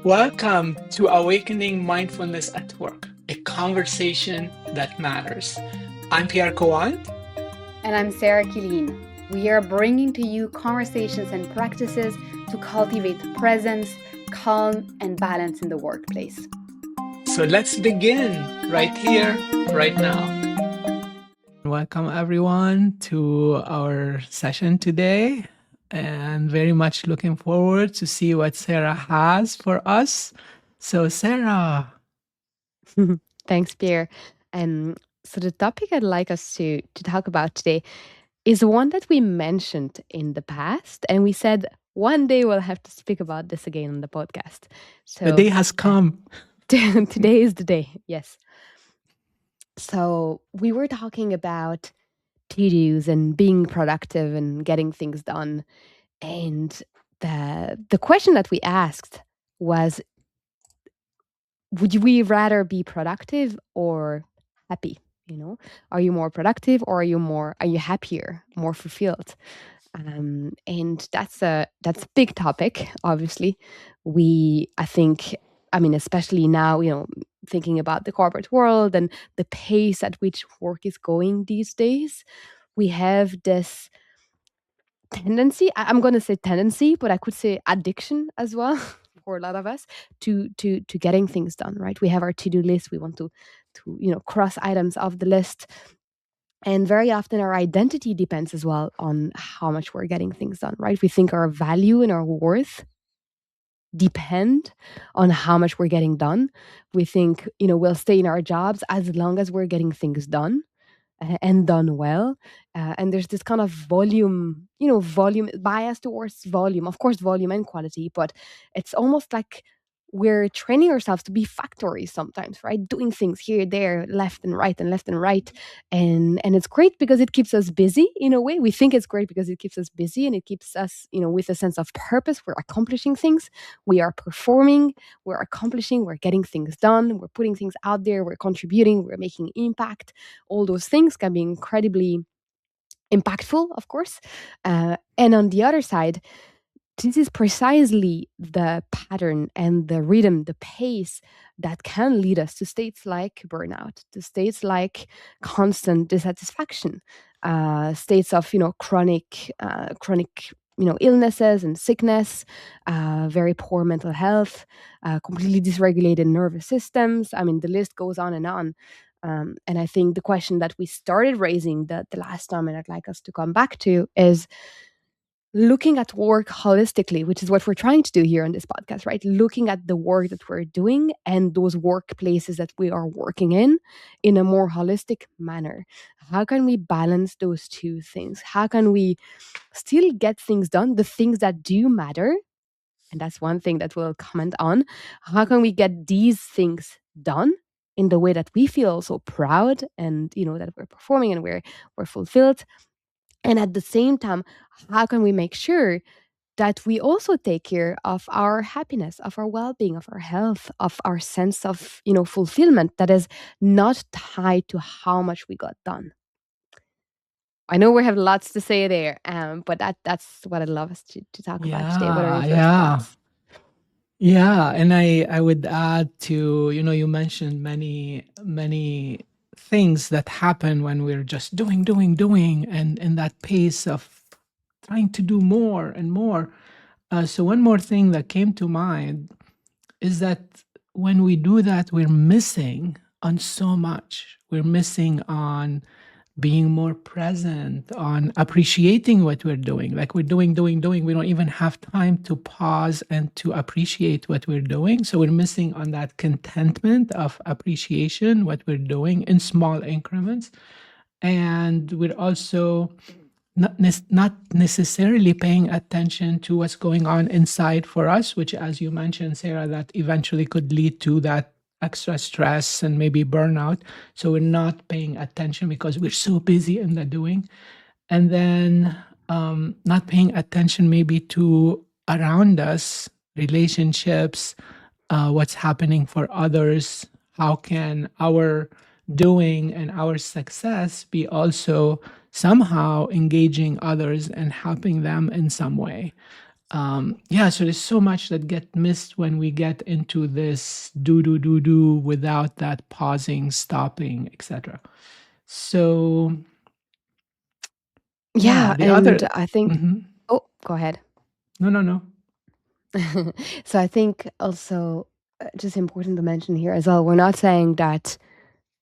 Welcome to Awakening Mindfulness at Work, a conversation that matters. I'm Pierre Khawand. And I'm Sarah Killeen. We are bringing to you conversations and practices to cultivate presence, calm, and balance in the workplace. So let's begin right here, right now. Welcome everyone to our session today, and very much looking forward to see what Sarah has for us. So Sarah. Thanks, Pierre. So the topic I'd like us to talk about today is one that we mentioned in the past, and we said one day we'll have to speak about this again on the podcast. So the day has come. Today is the day, yes. So we were talking about to-dos and being productive and getting things done. And the question that we asked was, would we rather be productive or happy? You know, are you more productive or are you happier, more fulfilled? And that's a big topic. Obviously, especially now, thinking about the corporate world and the pace at which work is going these days, we have this tendency. I'm going to say tendency, but I could say addiction as well for a lot of us to getting things done. Right? We have our to-do list. We want to cross items off the list. And very often our identity depends as well on how much we're getting things done, right? We think our value and our worth depend on how much we're getting done. We think, we'll stay in our jobs as long as we're getting things done and done well. And there's this kind of volume bias towards volume, of course, volume and quality, but it's almost like we're training ourselves to be factories sometimes, right? Doing things here, there, left and right and left and right. And it's great because it keeps us busy in a way. We think it's great because it keeps us busy and it keeps us, with a sense of purpose. We're accomplishing things. We are performing, we're accomplishing, we're getting things done, we're putting things out there, we're contributing, we're making impact. All those things can be incredibly impactful, of course. And on the other side, this is precisely the pattern and the rhythm, the pace that can lead us to states like burnout, to states like constant dissatisfaction, states of chronic illnesses and sickness, very poor mental health, completely dysregulated nervous systems. I mean, the list goes on and on. And I think the question that we started raising the last time, and I'd like us to come back to, is looking at work holistically, which is what we're trying to do here on this podcast, right? Looking at the work that we're doing and those workplaces that we are working in a more holistic manner. How can we balance those two things? How can we still get things done, the things that do matter? And that's one thing that we'll comment on. How can we get these things done in the way that we feel so proud and, that we're performing and we're fulfilled? And at the same time, how can we make sure that we also take care of our happiness, of our well-being, of our health, of our sense of, fulfillment that is not tied to how much we got done? I know we have lots to say there, but that's what I'd love us to talk about today. What are your first thoughts? Yeah, and I would add to, you mentioned many things that happen when we're just doing, and in that pace of trying to do more and more. So one more thing that came to mind is that when we do that, we're missing on so much. We're missing on being more present, on appreciating what we're doing. Like we're doing. We don't even have time to pause and to appreciate what we're doing. So we're missing on that contentment of appreciation, what we're doing in small increments. And we're also not necessarily paying attention to what's going on inside for us, which, as you mentioned, Sarah, that eventually could lead to that extra stress and maybe burnout. So we're not paying attention because we're so busy in the doing. And then not paying attention maybe to around us, relationships, what's happening for others. How can our doing and our success be also somehow engaging others and helping them in some way? Yeah, so there's so much that get missed when we get into this do without that pausing, stopping, etc. So yeah, Yeah, the and other. I think Mhm. oh, go ahead. No, no, no. So I think also, just important to mention here as well, we're not saying that,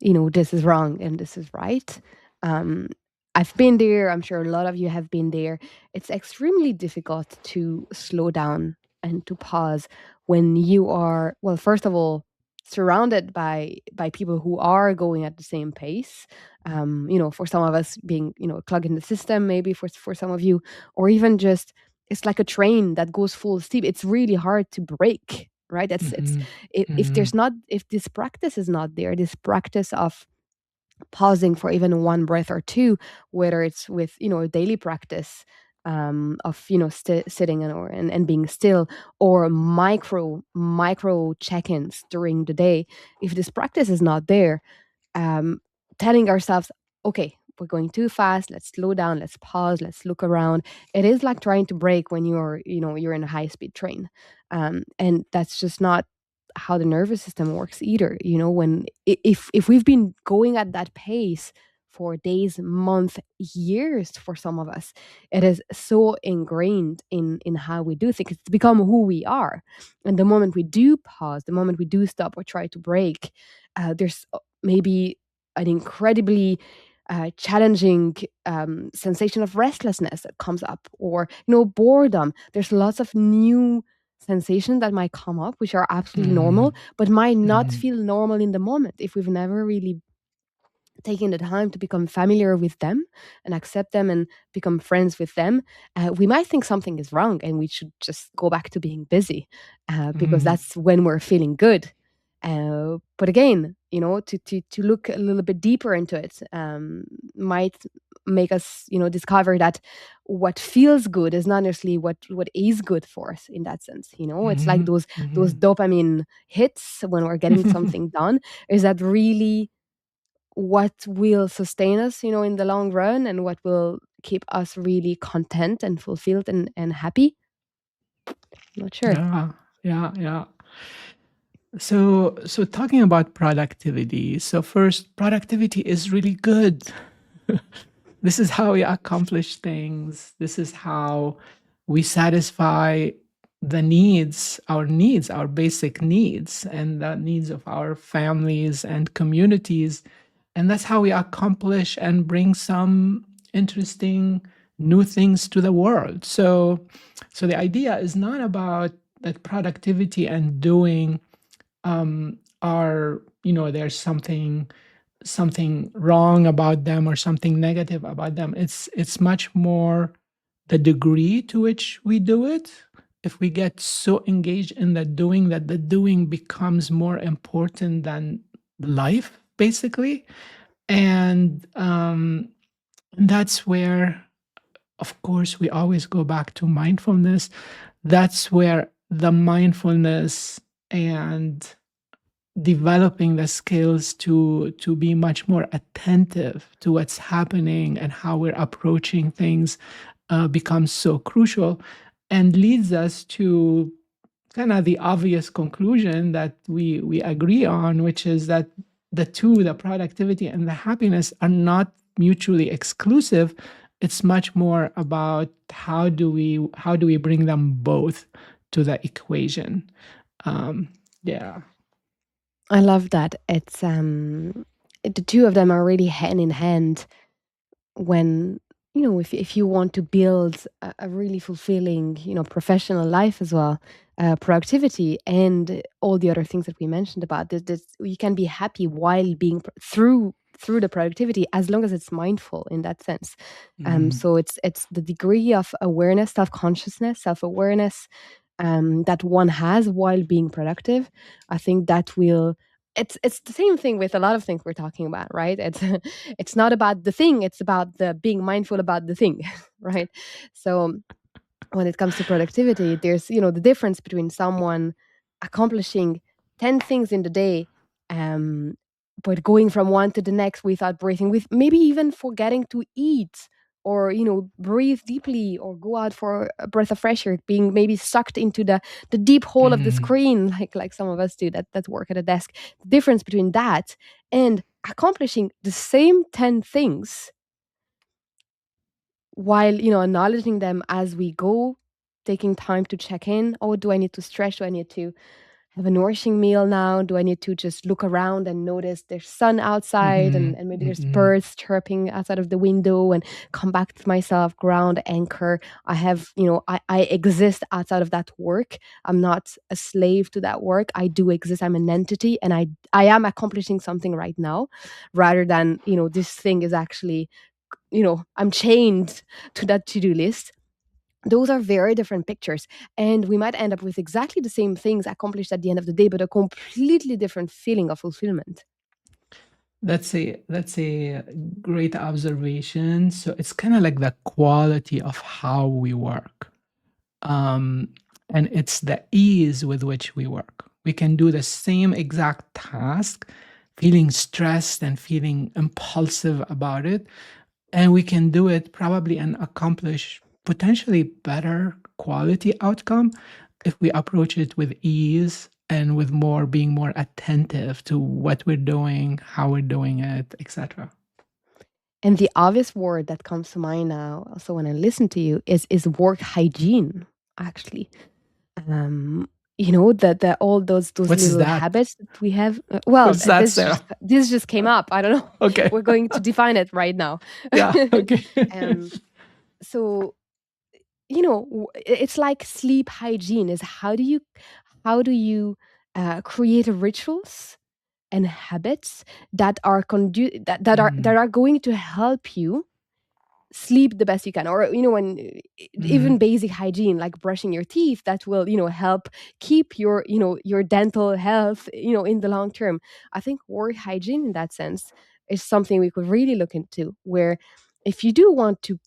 this is wrong and this is right. Um, I've been there. I'm sure a lot of you have been there. It's extremely difficult to slow down and to pause when you are, well, first of all, surrounded by people who are going at the same pace. For some of us being, a clog in the system, maybe for some of you, or even just it's like a train that goes full steam. It's really hard to break, right? It's Mhm. if Mhm. there's not if this practice is not there, this practice of pausing for even one breath or two, whether it's with a daily practice of sitting and being still, or micro check-ins during the day. If this practice is not there, um, telling ourselves, okay, we're going too fast, let's slow down, let's pause, let's look around. It is like trying to brake when you're in a high speed train. And that's just not how the nervous system works either. When if we've been going at that pace for days, months, years, for some of us, it is so ingrained in how we do things. It's become who we are. And the moment we do pause, the moment we do stop or try to break, there's maybe an incredibly challenging sensation of restlessness that comes up, or boredom. There's lots of new sensations that might come up, which are absolutely Mhm. normal, but might not Mhm. feel normal in the moment if we've never really taking the time to become familiar with them and accept them and become friends with them. We might think something is wrong and we should just go back to being busy, because Mhm. that's when we're feeling good. But again, to look a little bit deeper into it might make us, discover that what feels good is not necessarily what is good for us in that sense. It's like Mhm. those Mhm. dopamine hits when we're getting something done. Is that really what will sustain us, in the long run, and what will keep us really content and fulfilled and happy? Not sure. Yeah, yeah, yeah. So talking about productivity. So first, productivity is really good. This is how we accomplish things. This is how we satisfy needs, our basic needs, and the needs of our families and communities. And that's how we accomplish and bring some interesting new things to the world. So the idea is not about that productivity and doing are, there's something wrong about them or something negative about them. It's much more the degree to which we do it. If we get so engaged in the doing that the doing becomes more important than life, basically. And that's where, of course, we always go back to mindfulness. That's where the mindfulness and developing the skills to be much more attentive to what's happening and how we're approaching things becomes so crucial, and leads us to kind of the obvious conclusion that we agree on, which is that the productivity and the happiness, are not mutually exclusive. It's much more about how do we bring them both to the equation. Yeah. I love that. The two of them are really hand in hand when, if you want to build a really fulfilling, professional life as well. Productivity and all the other things that we mentioned about this, you can be happy while being through the productivity, as long as it's mindful in that sense. Mhm. So it's the degree of awareness, self-consciousness, self-awareness, that one has while being productive. I think that will it's the same thing with a lot of things we're talking about, right? It's it's not about the thing, it's about the being mindful about the thing, right? So when it comes to productivity, there's, the difference between someone accomplishing 10 things in the day, um, but going from one to the next without breathing, with maybe even forgetting to eat or breathe deeply, or go out for a breath of fresh air, being maybe sucked into the deep hole of the Mhm. screen, like some of us do that work at a desk. The difference between that and accomplishing the same 10 things while acknowledging them as we go, taking time to check in. Oh, do I need to stretch? Do I need to have a nourishing meal now? Do I need to just look around and notice there's sun outside, Mhm. and maybe there's Mhm. birds chirping outside of the window, and come back to myself, ground, anchor. I have, I exist outside of that work. I'm not a slave to that work. I do exist. I'm an entity, and I am accomplishing something right now, rather than, this thing is actually, I'm chained to that to-do list. Those are very different pictures, and we might end up with exactly the same things accomplished at the end of the day, but a completely different feeling of fulfillment. That's a great observation. So it's kind of like the quality of how we work. Um, and it's the ease with which we work. We can do the same exact task, feeling stressed and feeling impulsive about it, and we can do it probably and accomplish potentially better quality outcome if we approach it with ease and with more being more attentive to what we're doing, how we're doing it, etc. And the obvious word that comes to mind now, also when I listen to you, is work hygiene. Actually, um, that all those What's little that? habits that we have. Well, What's that, Sarah? this just came up. I don't know. Okay. We're going to define it right now. Yeah. Okay. um, so it's like sleep hygiene. Is how do you create rituals and habits that are that Mm, are going to help you sleep the best you can, or when even mhm, basic hygiene like brushing your teeth, that will help keep your dental health in the long term. I think work hygiene in that sense is something we could really look into, where if you do want to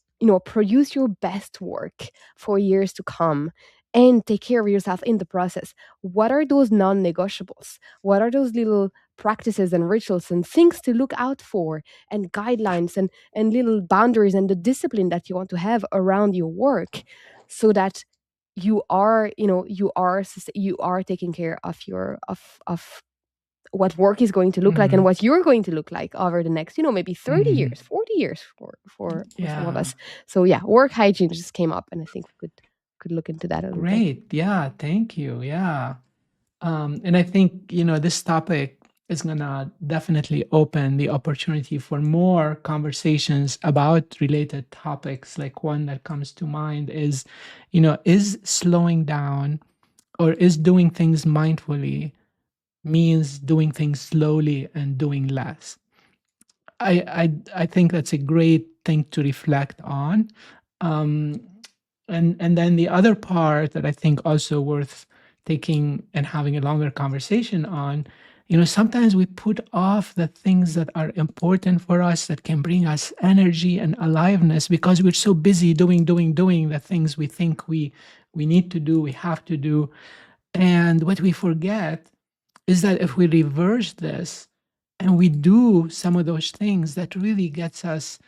produce your best work for years to come and take care of yourself in the process, what are those non-negotiables? What are those little practices and rituals and things to look out for, and guidelines and little boundaries and the discipline that you want to have around your work, so that you are taking care of of what work is going to look like, and mhm, what you're going to look like over the next maybe 30 mhm. years, 40 years for some of Yeah. us. So yeah, work hygiene just came up, and I think we could look into that a little bit. Great. Yeah. Thank you. Yeah. And I think, this topic is going to definitely open the opportunity for more conversations about related topics. Like one that comes to mind is slowing down or is doing things mindfully means doing things slowly and doing less. I think that's a great thing to reflect on. Um, and then the other part that I think also worth taking and having a longer conversation on, sometimes we put off the things that are important for us that can bring us energy and aliveness because we're so busy doing the things we think we need to do, we have to do. And what we forget is that if we reverse this and we do some of those things that really gets us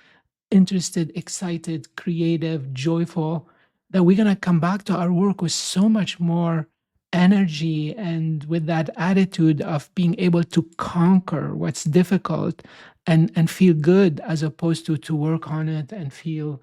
interested, excited, creative, joyful, that we're going to come back to our work with so much more energy and with that attitude of being able to conquer what's difficult and feel good, as opposed to work on it and feel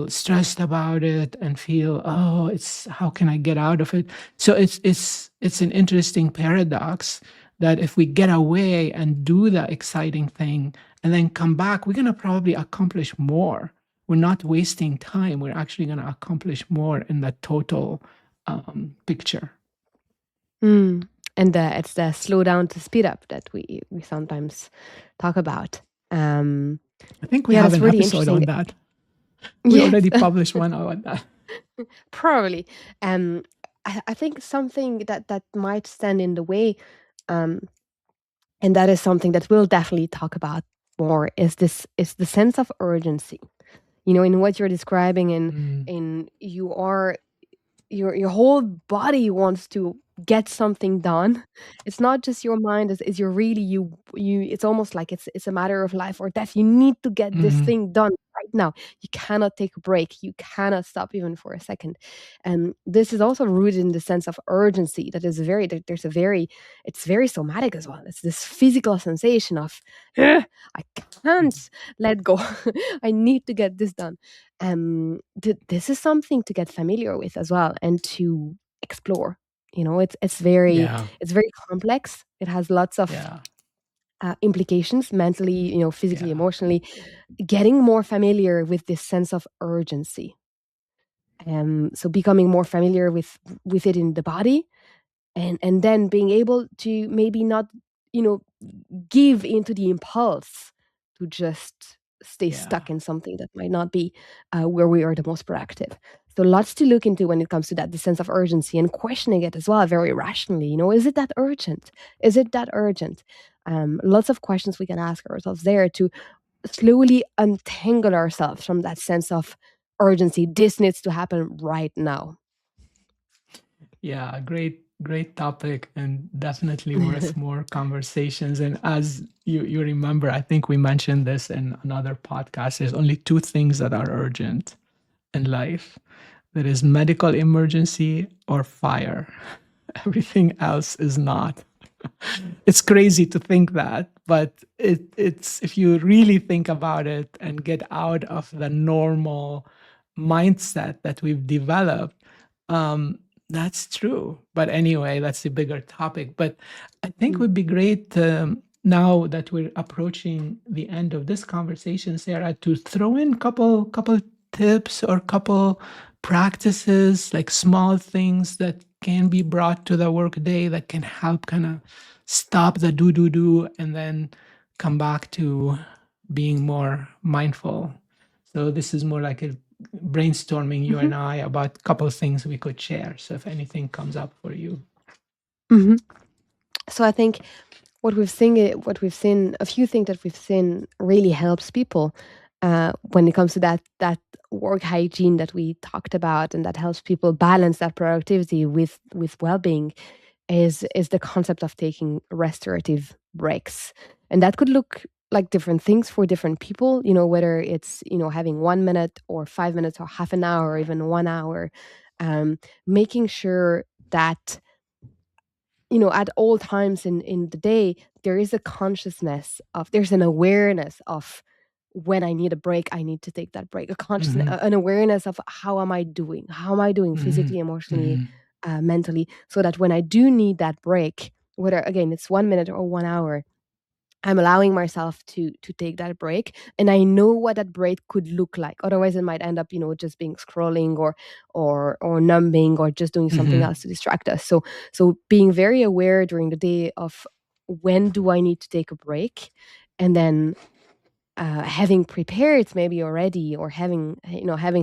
stressed about it and feel, oh, it's how can I get out of it. So it's an interesting paradox that if we get away and do the exciting thing and then come back, we're going to probably accomplish more. We're not wasting time. We're actually going to accomplish more in the total picture. Mm. And it's the slow down to speed up that we sometimes talk about. Um, I think we yeah, have that's an really episode interesting. on that. We Yes, already published one on that. probably. Um, I think something that might stand in the way, um, and that is something that we'll definitely talk about more, is the sense of urgency. In what you're describing, Mm, in you are your whole body wants to get something done. It's not just your mind, is you're really you it's almost like it's a matter of life or death. You need to get this Mhm. thing done right now. You cannot take a break. You cannot stop even for a second. And this is also rooted in the sense of urgency that is very there's a very it's very somatic as well. It's this physical sensation of "Ugh, I can't let go. I need to get this done." This is something to get familiar with as well and to explore. Yeah. It's very complex. It has lots of Yeah. implications mentally, physically, Yeah. emotionally. Getting more familiar with this sense of urgency. So becoming more familiar with it in the body, and then being able to maybe not, you know, give into the impulse to just stay Yeah. stuck in something that might not be where we are the most productive. So lots to look into when it comes to that, the sense of urgency and questioning it as well, very rationally. Is it that urgent? Is it that urgent? Lots of questions we can ask ourselves there to slowly untangle ourselves from that sense of urgency. This needs to happen right now. Yeah, great topic and definitely worth more conversations. And as you remember, I think we mentioned this in another podcast. There's only two things that are urgent in life. There is medical emergency or fire. Everything else is not. It's crazy to think that, but it's if you really think about it and get out of the normal mindset that we've developed, um, that's true. But anyway, that's a bigger topic. But I think it Mm. would be great now that we're approaching the end of this conversation, Sarah, to throw in couple tips or couple practices, like small things that can be brought to the workday that can help kind of stop the do and then come back to being more mindful. So this is more like a brainstorming, you Mhm. and I, about a couple of things we could share. So if anything comes up for you. Mhm. So I think what we've seen, a few things that we've seen really helps people when it comes to that work hygiene that we talked about, and that helps people balance that productivity with well-being is the concept of taking restorative breaks. And that could look like different things for different people, whether it's, having 1 minute or 5 minutes or half an hour or even 1 hour, making sure that at all times in the day, there is a consciousness of there's an awareness of when I need a break, I need to take that break. A consciousness, Hmm. an awareness of how am I doing? How am I doing Hmm. physically, emotionally, Hmm. mentally, so that when I do need that break, whether again it's 1 minute or 1 hour, I'm allowing myself to take that break, and I know what that break could look like. Otherwise, it might end up, just being scrolling or numbing or just doing something Hmm. else to distract us. So being very aware during the day of when do I need to take a break, and then having prepared maybe already, or having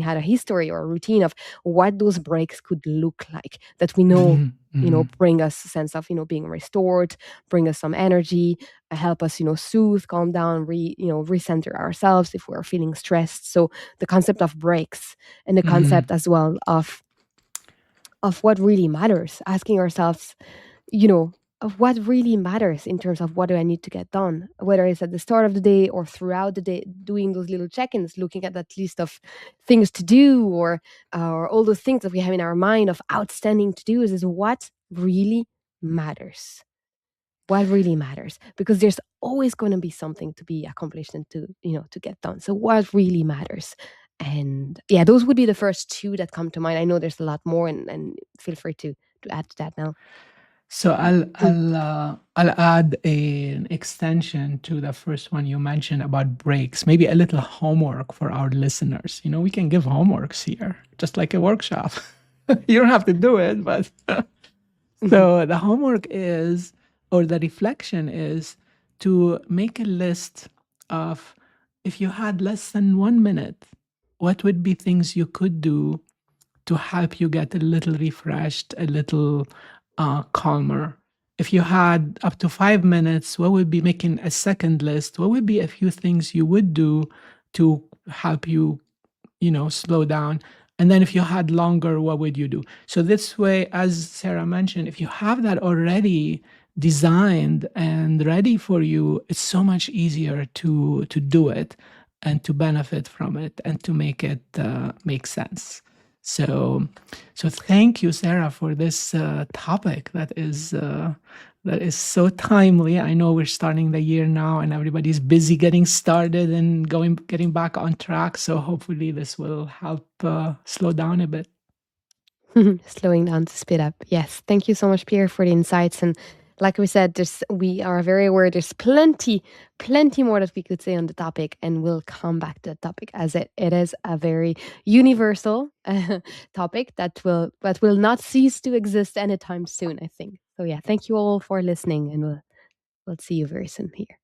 had a history or a routine of what those breaks could look like, that we know, Hmm. Hmm. bring us a sense of, being restored, bring us some energy, help us, soothe, calm down, recenter ourselves if we're feeling stressed. So the concept of breaks, and the Hmm. concept as well of what really matters, asking ourselves, of what really matters in terms of what do I need to get done, whether it's at the start of the day or throughout the day, doing those little check-ins, looking at that list of things to do, or all those things that we have in our mind of outstanding to do is what really matters. What really matters, because there's always going to be something to be accomplished and to get done. So what really matters? And yeah, those would be the first two that come to mind. I know there's a lot more, and feel free to add to that now. So I'll Mm. I'll uh, I'll add an extension to the first one you mentioned about breaks. Maybe a little homework for our listeners. We can give homeworks here, just like a workshop. You don't have to do it, but Mhm. so the homework is, or the reflection is, to make a list of, if you had less than 1 minute, what would be things you could do to help you get a little refreshed, a little calmer. If you had up to 5 minutes, what would be, making a second list? What would be a few things you would do to help you, slow down? And then if you had longer, what would you do? So this way, as Sarah mentioned, if you have that already designed and ready for you, it's so much easier to do it and to benefit from it and to make it make sense. So thank you, Sarah, for this topic that is so timely. I know we're starting the year now and everybody's busy getting started and getting back on track. So hopefully this will help slow down a bit. Slowing down to speed up. Yes. Thank you so much, Pierre, for the insights. And like we said, we are very aware there's plenty more that we could say on the topic, and we'll come back to the topic as it is a very universal topic that will not cease to exist anytime soon, I think. So yeah, thank you all for listening, and we'll see you very soon here.